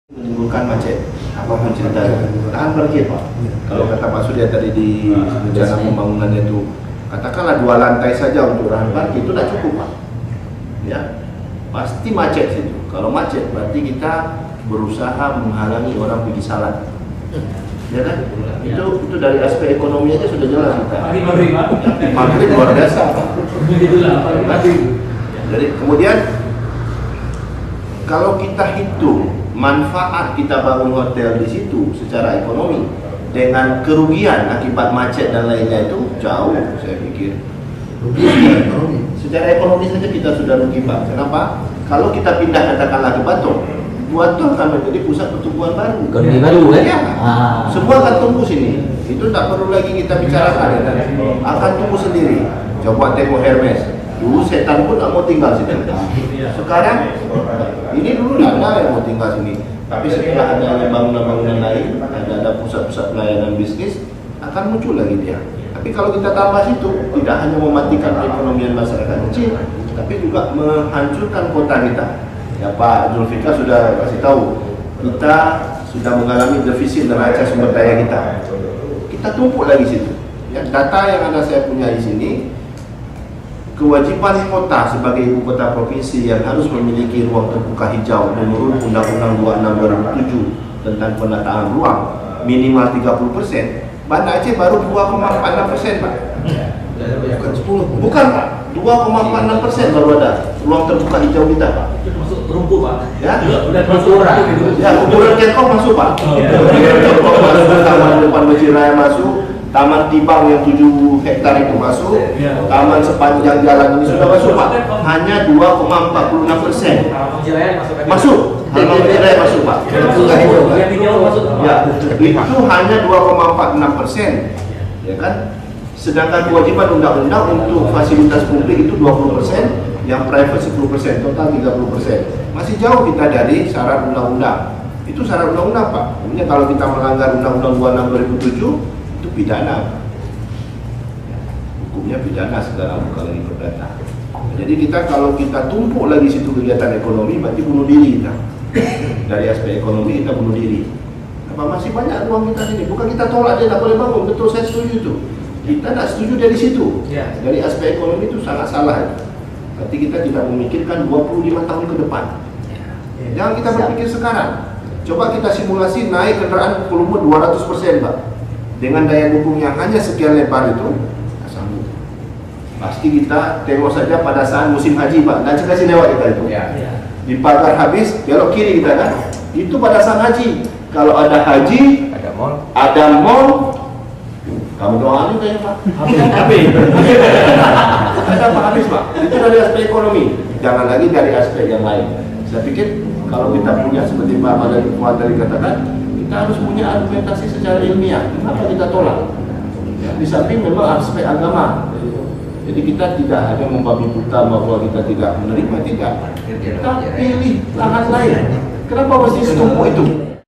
menimbulkan macet. Apa pun ceritanya, tahan parkir Pak. Kalau kata Pak Surya tadi di rencana pembangunannya itu, katakanlah 2 lantai saja untuk lahan parkir itu tidak cukup Pak. Ya, pasti macet situ. Kalau macet berarti kita berusaha menghalangi orang pergi salat. Ya kan? Itu dari aspek ekonomi aja sudah jelas kita. Maghrib luar biasa Pak. Jadi kemudian kalau kita hitung manfaat kita bangun hotel di situ secara ekonomi dengan kerugian akibat macet dan lainnya itu jauh, saya pikir. Secara ekonomi saja kita sudah rugi Pak. Kenapa? Kalau kita pindah katakanlah ke Batok, Batok akan menjadi pusat pertumbuhan baru. Ekonomi baru kan? Ya. Semua akan tumbuh sini. Itu tak perlu lagi kita bicarakan ya, akan tumbuh sendiri. Coba tengok Hermes. Dulu setan pun tak mau tinggal sini. Sekarang ini dulu tidak ada yang mau tinggal sini. Tapi setelah ada bangunan-bangunan lain, ada pusat-pusat pelayanan bisnis, akan muncul lagi dia. Tapi kalau kita tambah situ, tidak hanya mematikan perekonomian masyarakat kecil, tapi juga menghancurkan kota kita. Ya Pak Zulfikar sudah kasih tahu, kita sudah mengalami defisit neraca sumber daya kita. Kita tumpuk lagi situ. Ya, data yang ada saya punya di sini. Kewajiban kota sebagai ibu kota provinsi yang harus memiliki ruang terbuka hijau menurut Undang-Undang 26/2007 tentang penataan ruang minimal 30%. Banda Aceh baru 2,46% Pak. Bukan 10. Bukan Pak. 2,46% baru ada ruang terbuka hijau kita Pak. Itu masuk perumpu Pak. Ya. Udah masuk orang. Ya, ukuran Kekong masuk Pak. Kekong masuk, Taman depan Masjid Raya masuk. Taman Tibang yang 7 hektar itu masuk, taman sepanjang jalan ini sudah masuk Pak. Hanya 2,46%. Masuk. Taman Masjid Raya masuk Pak. Ya, itu hanya 2,46%. Ya kan? Sedangkan kewajiban undang-undang untuk fasilitas publik itu 20%, yang private 10%, total 30%. Masih jauh kita dari syarat undang-undang. Itu syarat undang-undang Pak. Maksudnya kalau kita melanggar Undang-Undang 26/2007 itu pidana, hukumnya pidana sekarang bukan lagi perdata. Jadi kalau kita tumpuk lagi situ kegiatan ekonomi, berarti bunuh diri kita. Dari aspek ekonomi kita bunuh diri. Apa masih banyak ruang kita sini? Bukan kita tolak dia tak boleh bangun, betul saya setuju itu. Kita tak setuju dari situ. Dari aspek ekonomi itu sangat salah. Berarti kita tidak memikirkan 25 tahun ke depan. Jangan kita berpikir sekarang. Coba kita simulasi naik kendaraan volume 200% Pak. Dengan daya dukung yang hanya sekian lebar itu, sanggup. Pasti kita tengok saja pada saat musim haji Pak, dan kasih lewat kita itu. Di pagar habis, belok kiri kita kan. Itu pada saat haji. Kalau ada haji, ada mall, kamu doain kayaknya Pak. Ada Pak habis Pak. Itu dari aspek ekonomi. Jangan lagi dari aspek yang lain. Saya pikir kalau kita punya seperti Pak Madani Fuad tadi katakan, kita harus punya argumentasi secara ilmiah. Kenapa kita tolak? Ya, di samping memang aspek agama. Jadi kita tidak hanya membabi buta bahwa kita tidak menerima, tidak. Kita pilih lahan lain. Kenapa mesti setumpuk itu?